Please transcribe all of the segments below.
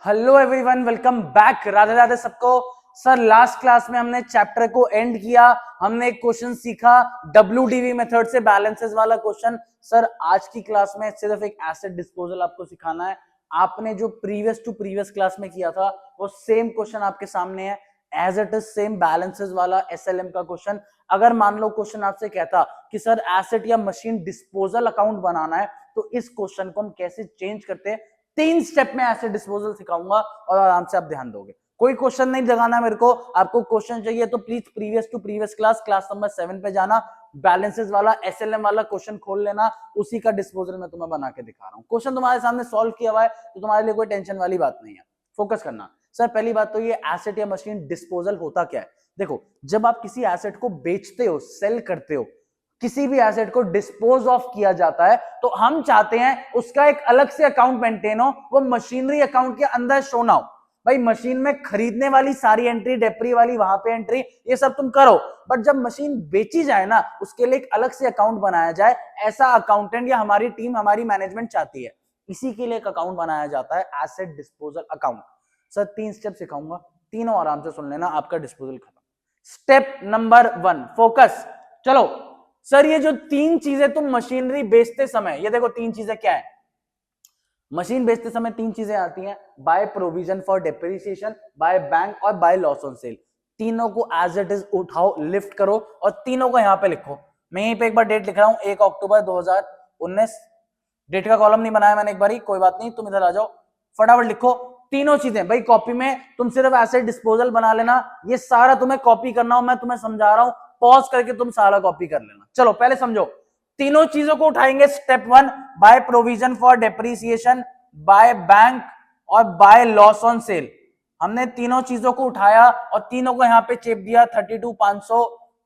Hello everyone, welcome back. Radhe Radhe सबको। Sir last class में हमने चैप्टर को एंड किया, हमने एक क्वेश्चन सीखा WDV मेथड से बैलेंसेस वाला क्वेश्चन। सर आज की क्लास में सिर्फ एक एसेट डिस्पोजल आपको सिखाना है। आपने जो प्रीवियस टू प्रीवियस क्लास में किया था वो सेम क्वेश्चन आपके सामने है, as it is same balances वाला SLM का क्वेश्चन। अगर मान लो क्वेश्चन आपसे कहता कि सर एसेट या मशीन डिस्पोजल अकाउंट बनाना है तो इस क्वेश्चन को हम कैसे चेंज करते हैं, 3 स्टेप में एसेट डिस्पोजल सिखाऊंगा और आराम से आप ध्यान दोगे। कोई क्वेश्चन नहीं जगाना मेरे को, आपको क्वेश्चन चाहिए तो please previous to previous class number 7 पे जाना, बैलेंसेस वाला SLM वाला क्वेश्चन खोल लेना, उसी का डिस्पोजल मैं तुम्हें बना के दिखा रहा हूं। क्वेश्चन तुम्हारे सामने सॉल्व किया हुआ है तो तुम्हारे लिए कोई टेंशन वाली बात नहीं है, फोकस करना। सर पहली बात तो ये एसेट या मशीन डिस्पोजल होता क्या है। देखो, जब आप किसी एसेट को बेचते हो, सेल करते हो, किसी भी एसेट को डिस्पोज ऑफ किया जाता है तो हम चाहते हैं उसका एक अलग से अकाउंट मेंटेन हो, वो मशीनरी अकाउंट के अंदर शो ना हो। भाई मशीन में खरीदने वाली सारी एंट्री, डेप्री वाली वहां पे एंट्री, ये सब तुम करो, बट जब मशीन बेची जाए ना उसके लिए एक अलग से अकाउंट बनाया जाए, ऐसा अकाउंटेंट या हमारी टीम, हमारी मैनेजमेंट चाहती है। इसी के लिए एक अकाउंट बनाया जाता है, asset disposal account. Sir 3 step सिखाऊंगा, तीनों आराम से सुन लेना, आपका डिस्पोजल खत्म। Step number 1, focus. चलो सर ये जो 3 चीजें तुम मशीनरी बेचते समय, ये देखो 3 चीजें क्या है। मशीन बेचते समय 3 चीजें आती हैं, by provision for depreciation, by bank और बाय लॉस ऑन सेल। तीनों को एज इट इज उठाओ, लिफ्ट करो और तीनों को यहां पे लिखो। मैं यहीं पे एक बार डेट लिख रहा हूं, 1 अक्टूबर 2019। डेट का कॉलम नहीं बनाया मैंने एक बार ही, कोई बात नहीं, तुम इधर आ जाओ, फटाफट लिखो तीनों चीजें। भाई कॉपी में तुम सिर्फ एसेट डिस्पोजल बना लेना, ये सारा तुम्हें कॉपी करना हो, मैं तुम्हें समझा रहा हूं, पॉज करके तुम सारा कॉपी कर लेना। चलो पहले समझो, तीनों चीजों को उठाएंगे। Step 1, by provision for depreciation, by bank और बाय लॉस ऑन सेल। हमने तीनों चीजों को उठाया और तीनों को यहां पे चेप दिया, 32,500,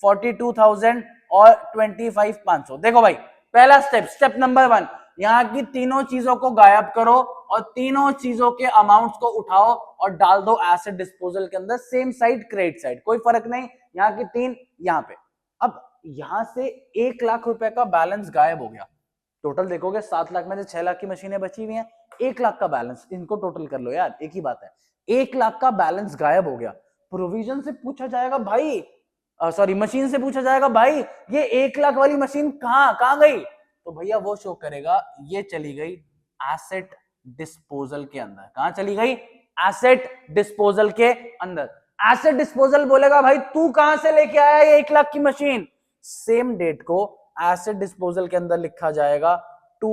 42,000 और 25,500। देखो भाई पहला स्टेप, स्टेप नंबर 1, यहां की तीनों चीजों को गायब करो और तीनों चीजों के अमाउंट्स को उठाओ और डाल दो एसेट डिस्पोजल के अंदर, सेम साइड क्रेडिट साइड, कोई फर्क नहीं, यहां की 3 यहां पे। अब यहां से 1 लाख रुपए का बैलेंस गायब हो गया। टोटल देखोगे 7 लाख में से 6 लाख की मशीनें बची हुई हैं, 1 लाख का बैलेंस, इनको टोटल कर लो यार, एक ही बात है। 1 लाख का बैलेंस गायब हो गया। प्रोविजन से पूछा जाएगा भाई, सॉरी मशीन से पूछा जाएगा भाई ये 1 लाख वाली मशीन कहां गई, तो भैया वो शो करेगा ये चली गई एसेट डिस्पोजल के अंदर। कहां चली गई? एसेट डिस्पोजल के अंदर। एसेट डिस्पोजल बोलेगा भाई तू कहां से लेके आया ये 1 लाख की मशीन, सेम डेट को एसेट डिस्पोजल के अंदर लिखा जाएगा टू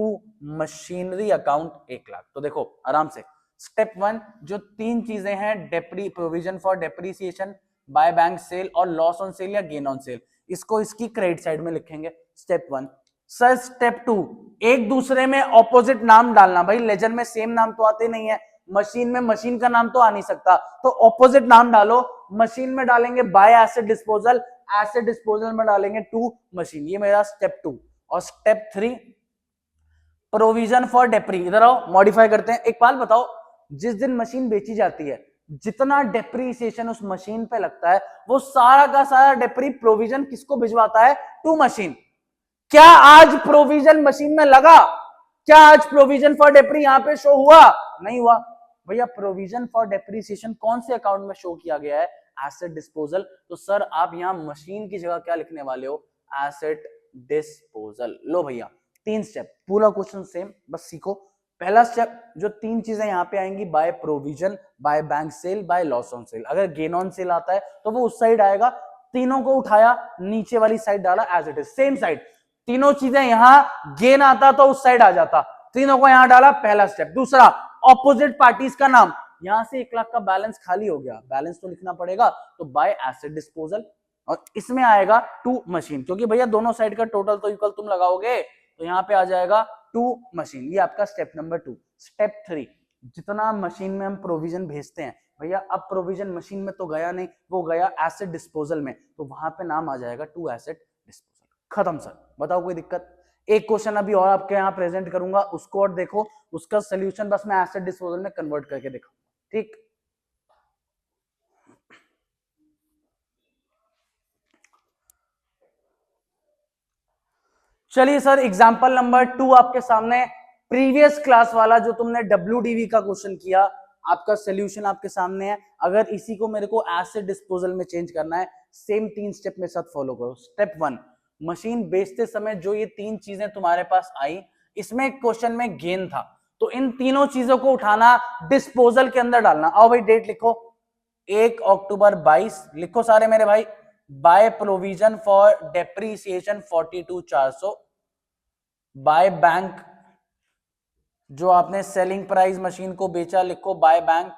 मशीनरी अकाउंट 1 लाख। तो देखो आराम से, स्टेप 1 जो 3 चीजें हैं, डेप्री provision for depreciation, by bank sale और लॉस ऑन सेल या गेन ऑन सेल, इसको इसकी क्रेडिट साइड में लिखेंगे, स्टेप 1। सर स्टेप 2, एक दूसरे में ऑपोजिट नाम डालना। भाई लेजर में सेम नाम तो आते नहीं है, मशीन में मशीन का नाम तो आ नहीं सकता, तो ऑपोजिट नाम डालो। मशीन में डालेंगे bye asset disposal, asset disposal में डालेंगे टू मशीन। ये मेरा स्टेप 2। और स्टेप 3 प्रोविजन फॉर डेप्री, इधर आओ मॉडिफाई करते हैं। एक बात बताओ, जिस दिन मशीन बेची जाती है जितना डेप्रीसिएशन उस मशीन पे लगता है वो सारा का सारा डेप्री प्रोविजन किसको भिजवाता है? To machine. क्या आज प्रोविजन मशीन में लगा? क्या आज प्रोविजन फॉर डेप्री यहां पे शो हुआ? नहीं हुआ। भैया प्रोविजन फॉर डेप्रीसिएशन कौन से अकाउंट में शो किया गया है? Asset disposal. तो सर आप यहां मशीन की जगह क्या लिखने वाले हो? Asset disposal. लो भैया 3 स्टेप, पूरा क्वेश्चन सेम, बस सीखो। पहला स्टेप, जो 3 चीजें यहां पे आएंगी, by provision, by bank sale, by loss on sale. अगर गेन ऑन सेल आता है तो वो उस साइड आएगा, तीनों को उठाया, नीचे वाली साइड डाला as it is, same side. तीनों चीजें यहां, गेन आता तो उस साइड आ जाता, तीनों को यहां डाला, पहला स्टेप। दूसरा, ऑपोजिट पार्टीज का नाम, यहां से 1 लाख का बैलेंस खाली हो गया, बैलेंस तो लिखना पड़ेगा, तो बाय एसेट डिस्पोजल, और इसमें आएगा टू मशीन, क्योंकि भैया दोनों साइड का टोटल तो इक्वल तुम लगाओगे, तो यहां पे आ जाएगा टू मशीन। ये आपका स्टेप नंबर 2। स्टेप 3, जितना मशीन में हम प्रोविजन भेजते हैं, भैया अब प्रोविजन मशीन में तो गया नहीं, वो गया एसेट डिस्पोजल में, तो वहां पे नाम आ जाएगा टू एसेट डिस्पोजल। खत्म सर, बताओ कोई दिक्कत? एक क्वेश्चन अभी और आपके यहाँ प्रेजेंट करूंगा, उसको और देखो, उसका सोल्यूशन बस मैं एसेट डिस्पोजल में कन्वर्ट करके दिखाऊंगा, ठीक? चलिए सर, एग्जांपल नंबर 2 आपके सामने, प्रीवियस क्लास वाला जो तुमने WDV का क्वेश्चन किया, आपका सोल्यूशन आपके सामने है। अगर इसी को मेरे को एसेट डिस्पोजल में चेंज करना है, सेम 3 स्टेप मेरे साथ फॉलो करो। स्टेप 1, मशीन बेचते समय जो ये 3 चीजें तुम्हारे पास आई, इसमें एक क्वेश्चन में गेन था, तो इन तीनों चीजों को उठाना, डिस्पोजल के अंदर डालना। आओ भाई डेट लिखो, 1 अक्टूबर 22, लिखो सारे मेरे भाई। By provision for depreciation 42,400, by bank जो आपने सेलिंग प्राइस मशीन को बेचा, लिखो बाय बैंक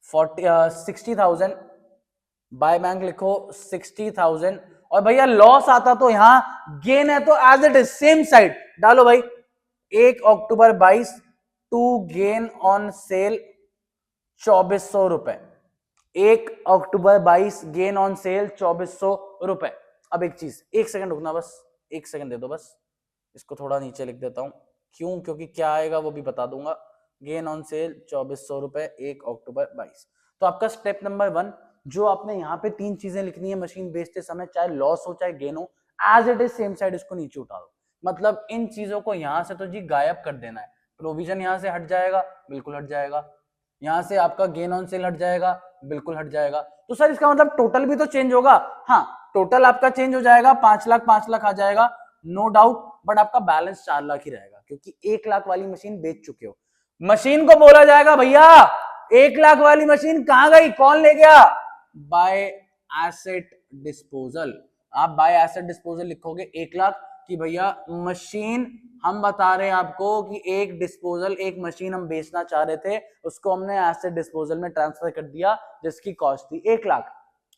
60,000, बाय बैंक लिखो 60,000। और भैया लॉस आता तो यहां, गेन है तो as it is same side डालो भाई। 1 October 22 to gain on sale 2400 रुपए। 1 अक्टूबर 22 गेन ऑन सेल 2400 रुपए। अब एक चीज, एक सेकंड रुकना, बस एक सेकंड दे दो, बस इसको थोड़ा नीचे लिख देता हूं। क्यों? क्योंकि क्या आएगा वो भी बता दूंगा। गेन ऑन सेल 2400 रुपए 1 अक्टूबर 22। तो आपका स्टेप नंबर 1, जो आपने यहाँ पे 3 चीजें लिखनी है मशीन बेचते समय, चाहे लॉस हो चाहे गेन हो, as it is same side इसको नीचे उठा दो। मतलब इन चीजों को यहां से तो जी गायब कर देना है। प्रोविजन यहां से हट जाएगा, बिल्कुल हट जाएगा। यहां से आपका गेन ऑन सेल हट जाएगा, बिल्कुल हट जाएगा। तो सर इसका मतलब टोटल भी तो चेंज होगा। हाँ, टोटल आपका चेंज हो जाएगा, 5 लाख आ जाएगा, नो डाउट। बट आपका बैलेंस 4 लाख ही रहेगा, क्योंकि 1 लाख वाली मशीन बेच चुके हो। मशीन को बोला जाएगा भैया 1 लाख वाली मशीन कहां गई, कौन ले गया? Bye asset disposal. आप बाय एसेट डिस्पोजल लिखोगे 1 लाख कि भैया मशीन, हम बता रहे हैं आपको कि एक डिस्पोजल, एक मशीन हम बेचना चाह रहे थे, उसको हमने एसेट डिस्पोजल में ट्रांसफर कर दिया, जिसकी कॉस्ट थी 1 लाख।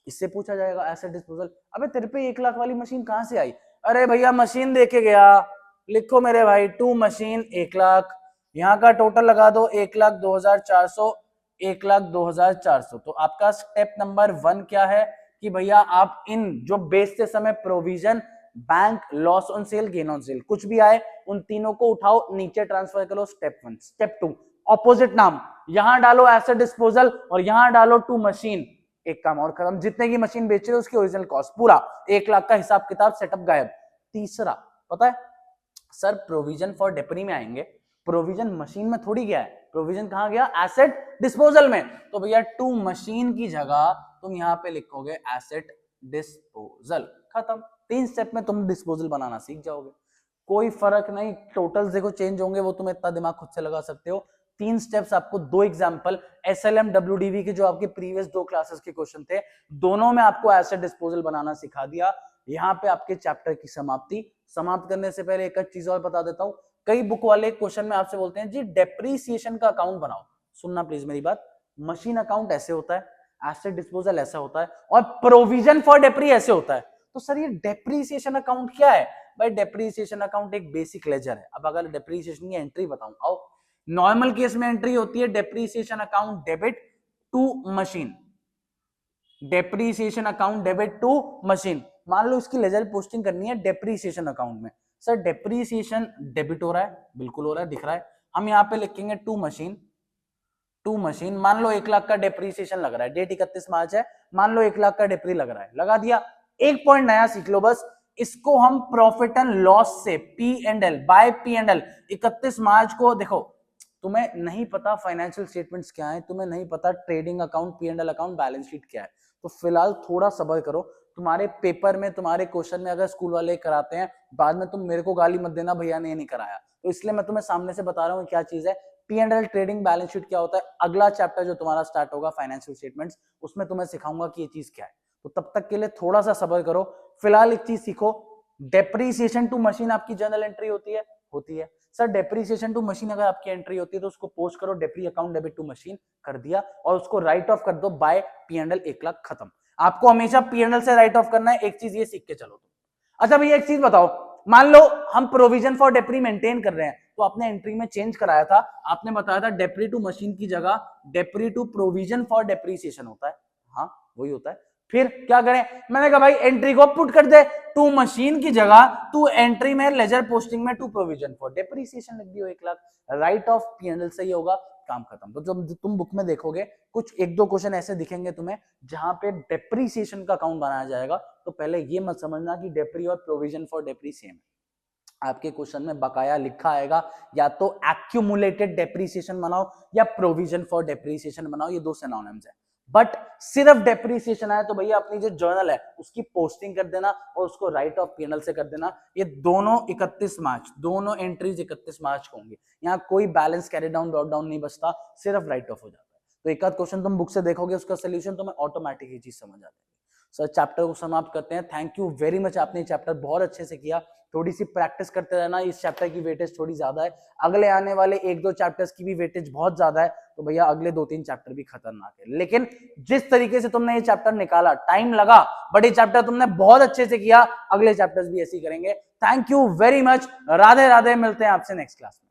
इससे पूछा जाएगा एसेट डिस्पोजल, अबे तेरे पे 1 लाख वाली मशीन कहां से आई? अरे भैया मशीन देके गया, लिखो मेरे भाई टू मशीन 1 लाख, यहाँ का टोटल लगा दो 1,02,400, 1,02,400। तो आपका स्टेप नंबर 1 क्या है कि भैया आप इन जो बेचते समय provision, bank, loss on cell, gain on cell, कुछ भी आए उन तीनों को उठाओ, नीचे ट्रांसफर करो। स्टेप 1। स्टेप 2, ऑपोजिट नाम, यहां डालो एसेट डिस्पोजल और यहां डालो टू मशीन। एक काम और खत्म, जितने की मशीन बेच रहे हो उसकी ओरिजिनल कॉस्ट पूरा 1 लाख का हिसाब किताब सेटअप गायब। तीसरा, पता है सर प्रोविजन फॉर डेपरी में आएंगे, प्रोविजन मशीन में थोड़ी गया है, प्रोविजन कहां गया? एसेट डिस्पोजल में। तो भैया टू मशीन की जगह तुम यहां पे लिखोगे एसेट डिस्पोजल, खत्म। 3 स्टेप में तुम डिस्पोजल बनाना सीख जाओगे, कोई फर्क नहीं। टोटल्स देखो चेंज होंगे, वो तुम इतना दिमाग खुद से लगा सकते हो। 3 स्टेप्स आपको, 2 एग्जांपल एसएलएम डब्ल्यूडीवी के जो आपके प्रीवियस 2 क्लासेस के क्वेश्चन थे, दोनों में आपको एसेट डिस्पोजल बनाना सिखा दिया। यहाँ पे आपके चैप्टर की समाप्ति। समाप्त करने से पहले एक चीज और बता देता हूं, कई बुक वाले क्वेश्चन में आपसे बोलते हैं जी डेप्रीसिएशन का अकाउंट बनाओ। सुनना प्लीज मेरी बात, मशीन अकाउंट ऐसे होता है, एसेट डिस्पोजल ऐसा होता है, और प्रोविजन फॉर डेप्री ऐसे होता है। तो सर ये डेप्रीसिएशन अकाउंट क्या है? भाई डेप्रीसिएशन अकाउंट एक बेसिक लेजर है। अब अगर डेप्रीसिएशन की एंट्री बताऊं, आओ। नॉर्मल केस में एंट्री होती है depreciation account debit to machine, depreciation account debit to machine. मान लो इसकी लेजर पोस्टिंग करनी है डेप्रीसिएशन अकाउंट में। सर डेप्रीसिएशन डेबिट हो रहा है, बिल्कुल हो रहा है, दिख रहा है। हम यहाँ पे लिखेंगे टू मशीन, टू मशीन। मान लो 1 लाख का डेप्रीसिएशन लग रहा है, डेट 31 मार्च है, मान लो 1 लाख का डेप्री लग रहा है, लगा दिया। एक पॉइंट नया सीख लो बस, इसको हम प्रॉफिट एंड लॉस से, P and L, by P and L, 31 मार्च को, देखो तुम्हें नहीं पता फाइनेंशियल स्टेटमेंट्स क्या है, तुम्हें नहीं पता trading account, P and L account, balance sheet क्या है, तो फिलहाल थोड़ा सब्र करो। तुम्हारे पेपर में, तुम्हारे क्वेश्चन में अगर स्कूल वाले कराते हैं, बाद में तुम मेरे को गाली मत देना भैया ने नहीं कराया, तो इसलिए मैं तुम्हें सामने से बता रहा हूँ क्या चीज है। P and L, trading, balance sheet क्या होता है, अगला चैप्टर जो तुम्हारा स्टार्ट होगा फाइनेंशियल स्टेटमेंट्स, उसमें तुम्हें सिखाऊंगा कि ये चीज क्या है। तो तब तक के लिए थोड़ा सा सब्र करो। फिलहाल एक चीज सीखो, डेप्रीसिएशन टू मशीन आपकी जर्नल एंट्री होती है, होती है। सर डेप्रीसिएशन टू मशीन अगर आपकी एंट्री होती है तो उसको पोस्ट करो, डेप्री अकाउंट डेबिट टू मशीन कर दिया, और उसको राइट ऑफ कर दो by P and L, 1 lakh, खत्म। आपको हमेशा पी एंड एल से राइट ऑफ करना है, एक चीज ये सीख के चलो। अच्छा भैया एक चीज बताओ, मान लो हम प्रोविजन फॉर डेप्री मेंटेन कर रहे हैं, तो आपने एंट्री में चेंज कराया था, आपने बताया था डेप्री टू मशीन की जगह डेप्री टू प्रोविजन फॉर डेप्रीसिएशन होता है। हाँ वही होता है। फिर क्या करें? मैंने कहा भाई एंट्री को पुट कर दे, टू मशीन की जगह तू एंट्री में लेजर पोस्टिंग में टू प्रोविजन फॉर डेप्रीसिएशन लिख दियो 1 lakh, right of P and L से ही होगा, काम खत्म। तो जब तुम बुक में देखोगे कुछ 1-2 क्वेश्चन ऐसे दिखेंगे तुम्हें जहां पे डेप्रीसिएशन का अकाउंट बनाया जाएगा, तो पहले ये मत समझना कि डेप्री और प्रोविजन फॉर डेप्री सेम है। आपके क्वेश्चन में बकाया लिखा आएगा, या तो एक्यूमुलेटेड डेप्रीसिएशन बनाओ या प्रोविजन फॉर डेप्रीसिएशन बनाओ, ये दो सिनोनिम्स है। बट सिर्फ डेप्रीसिएशन आया तो भैया अपनी जो जर्नल है उसकी पोस्टिंग कर देना और उसको राइट ऑफ पीएनएल से कर देना। ये दोनों 31 मार्च, दोनों एंट्रीज 31 मार्च को होंगी। यहाँ कोई balance carry down dot down नहीं बचता, सिर्फ राइट ऑफ हो जाता है। तो एक आध क्वेश्चन तुम बुक से देखोगे उसका सोल्यूशन तुम्हें ऑटोमेटिक ये चीज समझ आ जाएगी। सर चैप्टर को समाप्त करते हैं। थैंक यू वेरी मच, आपने चैप्टर बहुत अच्छे से किया। थोड़ी सी प्रैक्टिस करते रहना, इस चैप्टर की वेटेज थोड़ी ज्यादा है, अगले आने वाले एक दो चैप्टर्स की भी वेटेज बहुत ज्यादा है, तो भैया अगले 2-3 चैप्टर भी खतरनाक है। लेकिन जिस तरीके से तुमने ये चैप्टर निकाला, टाइम लगा बट ये चैप्टर तुमने बहुत अच्छे से किया, अगले चैप्टर्स भी ऐसे ही करेंगे। Thank you very much, Radhe Radhe, मिलते हैं आपसे नेक्स्ट क्लास में।